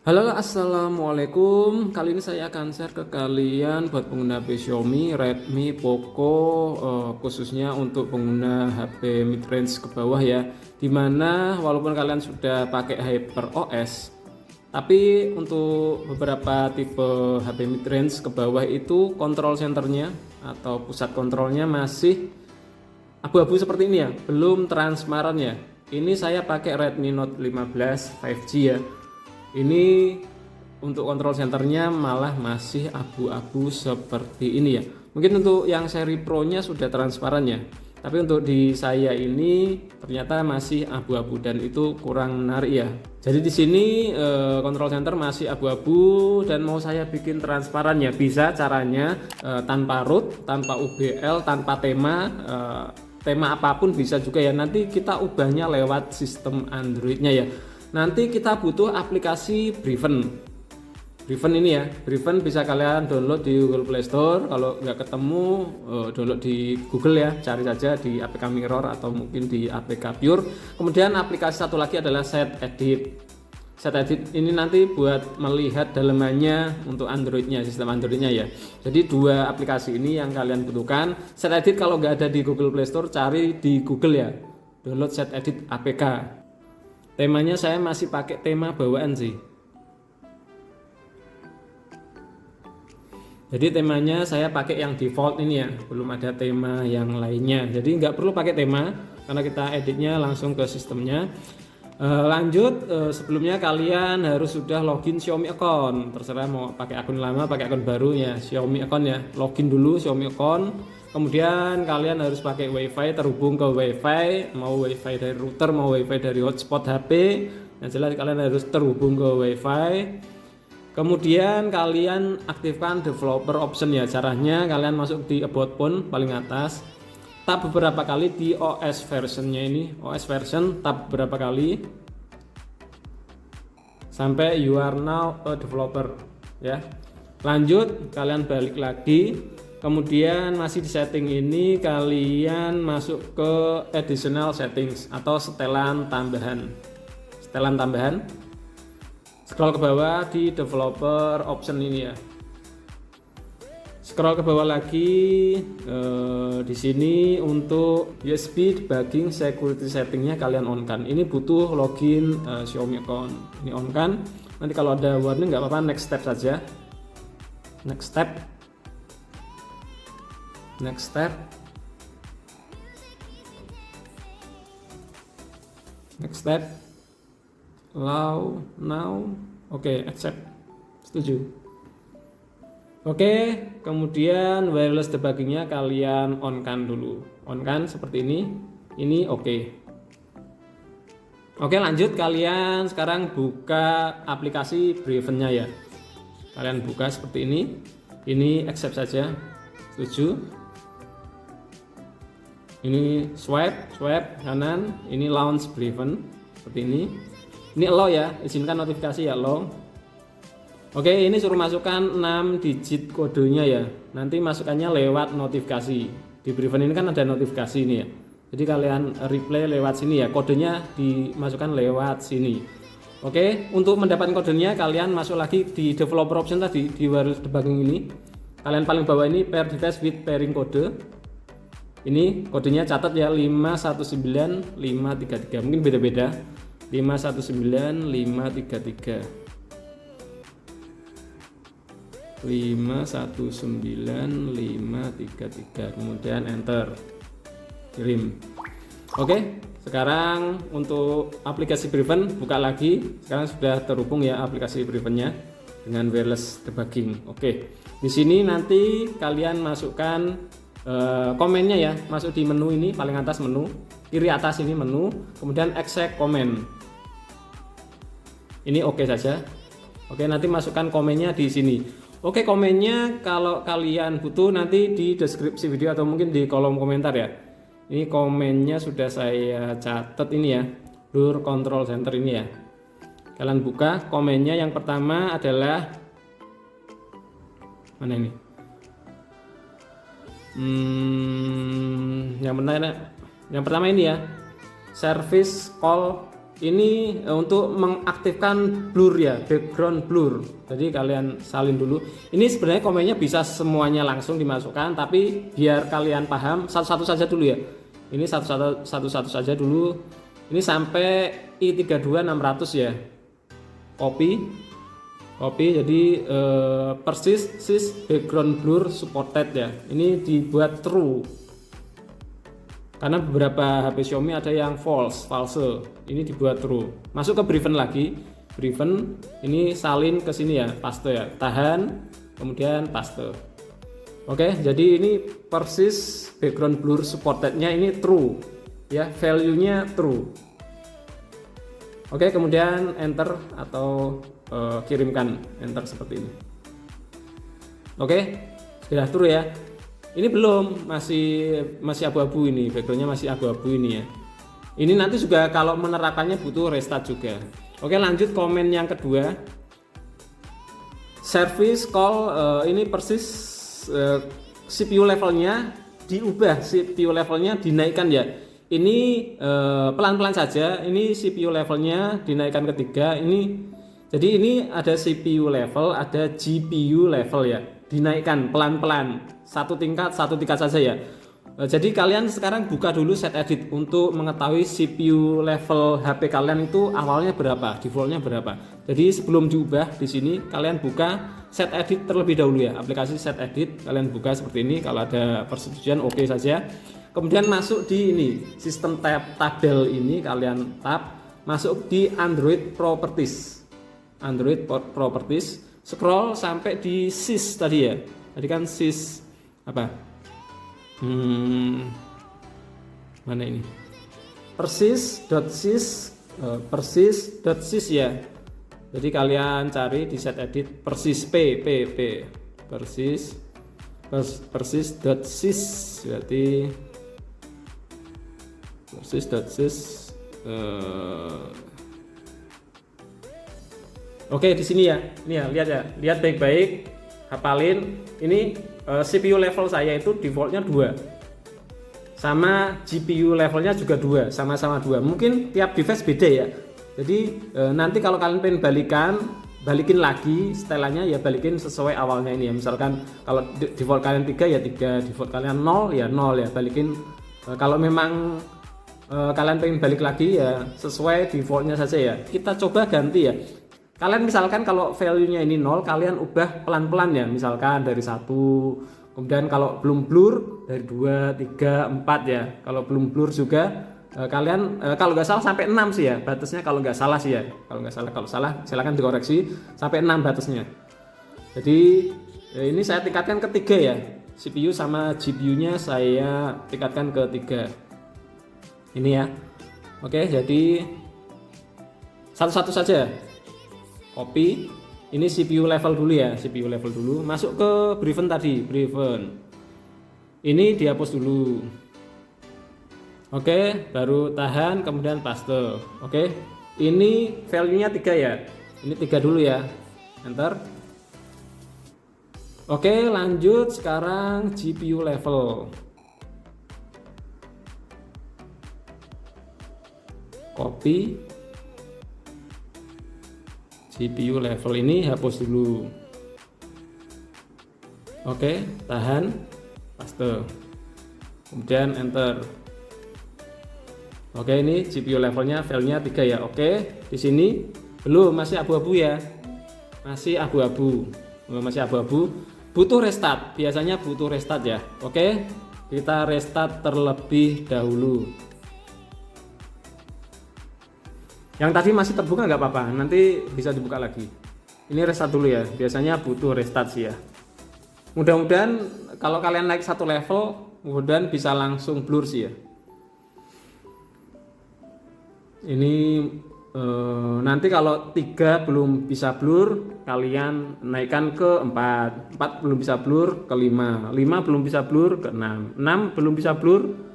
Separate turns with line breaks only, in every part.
Halo, assalamualaikum. Kali ini saya akan share ke kalian buat pengguna HP Xiaomi, Redmi, Poco, khususnya untuk pengguna HP midrange ke bawah ya. Dimana walaupun kalian sudah pakai HyperOS, tapi untuk beberapa tipe HP midrange ke bawah itu kontrol centernya atau pusat kontrolnya masih abu-abu seperti ini ya, belum transparan ya. Ini saya pakai Redmi Note 15 5G ya. Ini untuk kontrol centernya malah masih abu-abu seperti ini ya. Mungkin untuk yang seri Pro nya sudah transparan ya, tapi untuk di saya ini ternyata masih abu-abu dan itu kurang menarik ya. Jadi di sini kontrol center masih abu-abu dan mau saya bikin transparan ya, bisa caranya tanpa root, tanpa UBL, tanpa tema, tema apapun bisa juga ya. Nanti kita ubahnya lewat sistem Androidnya ya. Nanti kita butuh aplikasi Briven. Briven ini ya, Briven bisa kalian download di Google Play Store. Kalau nggak ketemu, download di Google ya, cari saja di APK Mirror atau mungkin di APK Pure. Kemudian aplikasi satu lagi adalah Set Edit. Set Edit ini nanti buat melihat dalemannya untuk Androidnya, sistem Androidnya ya. Jadi dua aplikasi ini yang kalian butuhkan. Set Edit kalau nggak ada di Google Play Store, cari di Google ya. Download Set Edit APK. Temanya saya masih pakai tema bawaan sih. Jadi temanya saya pakai yang default ini ya, belum ada tema yang lainnya. Jadi nggak perlu pakai tema karena kita editnya langsung ke sistemnya. Lanjut, sebelumnya kalian harus sudah login Xiaomi account. Terserah mau pakai akun lama, pakai akun baru ya, Xiaomi account ya. Login dulu Xiaomi account. Kemudian kalian harus pakai WiFi, terhubung ke WiFi, mau WiFi dari router, mau WiFi dari hotspot HP. Yang jelas kalian harus terhubung ke WiFi. Kemudian kalian aktifkan developer option ya. Caranya kalian masuk di about phone paling atas, tap beberapa kali di OS versionnya ini, OS version, tap beberapa kali sampai you are now a developer ya. Lanjut kalian balik lagi. Kemudian masih di setting ini kalian masuk ke additional settings atau setelan tambahan. Setelan tambahan. Scroll ke bawah di developer option ini ya. Scroll ke bawah lagi, di sini untuk USB debugging security settingnya kalian on kan. Ini butuh login Xiaomi account. Ini on kan. Nanti kalau ada warning nggak apa-apa, next step saja. Next step. Next step. Next step. Allow now. Oke, accept. Setuju. Oke, kemudian wireless debuggingnya kalian on kan dulu. On kan seperti ini. Ini oke. Oke, lanjut kalian sekarang buka aplikasi Briven-nya ya. Kalian buka seperti ini. Ini accept saja. Setuju. Ini swipe kanan, ini launch Briven seperti ini. Ini allow ya, izinkan notifikasi ya, allow. Oke, ini suruh masukkan 6 digit kodenya ya. Nanti masukkannya lewat notifikasi. Di Briven ini kan ada notifikasi ini ya. Jadi kalian replay lewat sini ya, kodenya dimasukkan lewat sini. Oke, untuk mendapatkan kodenya kalian masuk lagi di developer option tadi di wireless debugging ini. Kalian paling bawah ini pair device with pairing kode. Ini kodenya catat ya, 519533. Mungkin beda-beda. 519533. 519533. Kemudian enter. Kirim. Oke, sekarang untuk aplikasi Briven buka lagi. Sekarang sudah terhubung ya aplikasi Briven-nya dengan wireless debugging. Oke. Di sini nanti kalian masukkan komennya ya, masuk di menu ini paling atas, menu kiri atas ini menu, kemudian exec comment. Ini oke saja. Oke, nanti masukkan komennya di sini. Oke, komennya kalau kalian butuh nanti di deskripsi video atau mungkin di kolom komentar ya. Ini komennya sudah saya catat ini ya, Blur Control Center ini ya. Kalian buka komennya, yang pertama adalah mana ini? Yang pertama ini ya, service call Ini untuk mengaktifkan blur ya, background blur. Jadi kalian salin dulu. Ini sebenarnya komennya bisa semuanya langsung dimasukkan, tapi biar kalian paham satu-satu saja dulu ya. Ini satu-satu saja dulu. Ini sampai i32 600 ya. Copy jadi persist background blur supported ya. Ini dibuat true. Karena beberapa HP Xiaomi ada yang false. Ini dibuat true. Masuk ke Breven lagi. Breven ini salin ke sini ya, paste ya. Tahan, kemudian paste. Oke, jadi ini persist background blur supportednya ini true. Ya, value-nya true. Oke, kemudian enter atau kirimkan, enter seperti ini. Oke, sudah true ya. Ini belum, masih abu-abu ini, backgroundnya masih abu-abu ini ya. Ini nanti juga kalau menerapkannya butuh restart juga. Oke, lanjut komen yang kedua. Service call ini persis CPU levelnya diubah, CPU levelnya dinaikkan ya. Ini pelan-pelan saja. Ini CPU levelnya dinaikkan ketiga. Jadi ini ada CPU level, ada GPU level ya. Dinaikkan pelan-pelan. Satu tingkat saja ya. Jadi kalian sekarang buka dulu set edit untuk mengetahui CPU level HP kalian itu awalnya berapa, defaultnya berapa. Jadi sebelum diubah di sini kalian buka set edit terlebih dahulu ya. Aplikasi set edit kalian buka seperti ini. Kalau ada persetujuan oke saja. Kemudian masuk di ini sistem tabel ini kalian tab, masuk di Android Properties. Scroll sampai di sys tadi ya. Tadi kan sys apa? Mana ini? Persis.sys ya. Jadi kalian cari di set edit persis persis.sys berarti persis.sys. Oke, di sini ya. Ini ya, lihat baik-baik. Hafalin. Ini CPU level saya itu defaultnya 2. Sama GPU levelnya juga 2, sama-sama 2. Mungkin tiap device beda ya. Jadi nanti kalau kalian pengen balikin lagi setelannya ya balikin sesuai awalnya ini ya. Misalkan kalau default kalian 3 ya 3, default kalian 0 ya 0 ya. Balikin kalau memang kalian pengen balik lagi ya sesuai defaultnya saja ya. Kita coba ganti ya. Kalian misalkan kalau value-nya ini 0, kalian ubah pelan-pelan ya. Misalkan dari 1, kemudian kalau belum blur dari 2, 3, 4 ya. Kalau belum blur juga kalian kalau nggak salah sampai 6 sih ya batasnya, kalau nggak salah sih ya. Kalau salah silakan dikoreksi, sampai 6 batasnya. Jadi ini saya tingkatkan ke 3 ya. CPU sama GPU-nya saya tingkatkan ke 3. Ini ya. Oke, jadi satu-satu saja. Copy, ini CPU level dulu ya, masuk ke Breven tadi, ini dihapus dulu. Oke, baru tahan, kemudian paste. Oke, ini value-nya 3 ya, ini 3 dulu ya, enter. Oke, lanjut sekarang GPU level. Copy. GPU level ini hapus dulu. Oke, tahan, paste. Kemudian enter. Oke, ini GPU levelnya value-nya 3 ya. Oke, di sini belum, masih abu-abu ya. Masih abu-abu. Butuh restart. Biasanya butuh restart ya. Oke, kita restart terlebih dahulu. Yang tadi masih terbuka nggak apa-apa, nanti bisa dibuka lagi. Ini restart dulu ya, biasanya butuh restart sih ya. Mudah-mudahan kalau kalian naik satu level, mudah-mudahan bisa langsung blur sih ya. Ini nanti kalau 3 belum bisa blur, kalian naikkan ke 4. 4 belum bisa blur, ke 5. 5 belum bisa blur, ke 6. 6 belum bisa blur,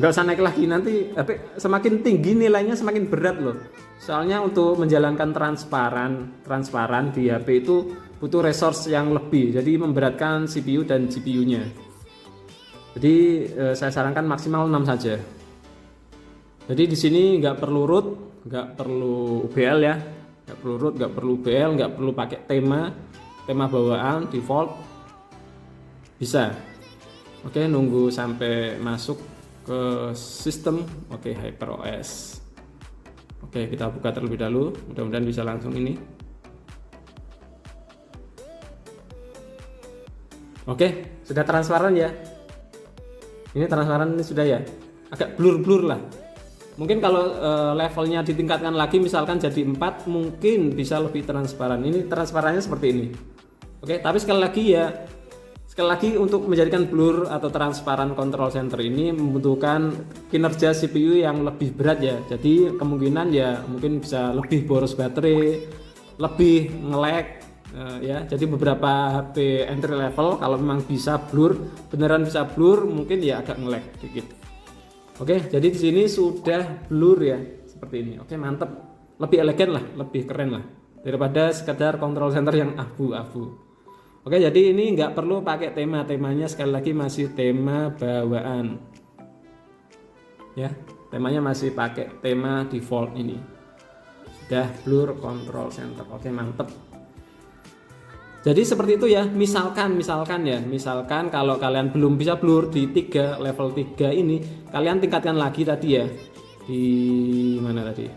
nggak usah naik lagi. Nanti semakin tinggi nilainya semakin berat loh. Soalnya untuk menjalankan transparan di HP itu butuh resource yang lebih, jadi memberatkan CPU dan GPU-nya. Jadi saya sarankan maksimal 6 saja. Jadi di sini nggak perlu root, nggak perlu UBL ya, nggak perlu root, nggak perlu UBL, nggak perlu pakai tema bawaan default, bisa. Oke, nunggu sampai masuk ke sistem. Oke, HyperOS. Oke, kita buka terlebih dahulu, mudah-mudahan bisa langsung ini. Oke, sudah transparan ya. Ini transparan, ini sudah ya. Agak blur-blur lah. Mungkin kalau levelnya ditingkatkan lagi, misalkan jadi 4, mungkin bisa lebih transparan. Ini transparannya seperti ini. Oke, tapi sekali lagi untuk menjadikan blur atau transparan control center ini membutuhkan kinerja CPU yang lebih berat ya. Jadi kemungkinan ya mungkin bisa lebih boros baterai, lebih nge-lag ya. Jadi beberapa HP entry level kalau memang bisa blur, beneran bisa blur, mungkin ya agak nge-lag dikit. Oke, jadi di sini sudah blur ya, seperti ini. Oke, mantep, lebih elegan lah, lebih keren lah daripada sekedar control center yang abu-abu. Oke, jadi ini nggak perlu pakai temanya, sekali lagi masih tema bawaan. Ya, temanya masih pakai tema default ini. Sudah blur control center. Oke, mantep. Jadi seperti itu ya, misalkan kalau kalian belum bisa blur di level 3 ini, kalian tingkatkan lagi tadi ya. Di mana tadi?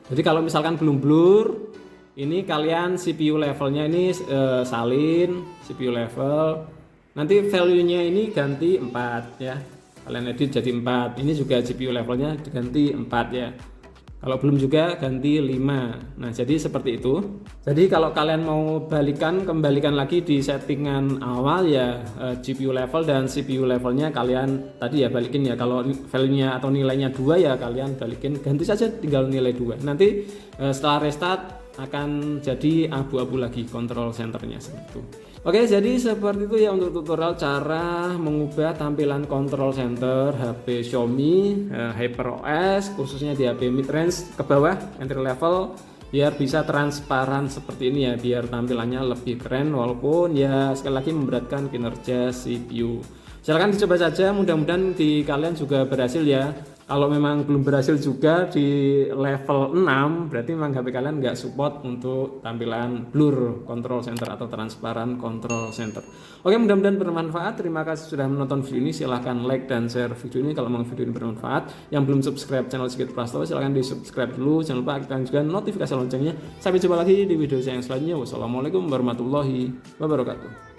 Jadi kalau misalkan belum blur, ini kalian CPU levelnya ini salin CPU level. Nanti value-nya ini ganti 4 ya. Kalian edit jadi 4. Ini juga CPU levelnya diganti 4 ya. Kalau belum juga ganti 5. Nah, jadi seperti itu. Jadi kalau kalian mau kembalikan lagi di settingan awal ya, GPU level dan CPU levelnya kalian tadi ya balikin ya. Kalau value-nya atau nilainya 2 ya kalian balikin, ganti saja tinggal nilai 2. Nanti setelah restart akan jadi abu-abu lagi control centernya seperti itu. Oke, jadi seperti itu ya untuk tutorial cara mengubah tampilan control center HP Xiaomi HyperOS, khususnya di HP mid-range ke bawah entry level, biar bisa transparan seperti ini ya, biar tampilannya lebih keren walaupun ya sekali lagi memberatkan kinerja CPU. Silahkan dicoba saja, mudah-mudahan di kalian juga berhasil ya. Kalau memang belum berhasil juga di level 6, berarti memang HP kalian nggak support untuk tampilan blur control center atau transparan control center. Oke, mudah-mudahan bermanfaat. Terima kasih sudah menonton video ini. Silahkan like dan share video ini kalau memang video ini bermanfaat. Yang belum subscribe channel Sigit Prastowo, silahkan di subscribe dulu. Jangan lupa aktifkan juga notifikasi loncengnya. Sampai jumpa lagi di video saya yang selanjutnya. Wassalamualaikum warahmatullahi wabarakatuh.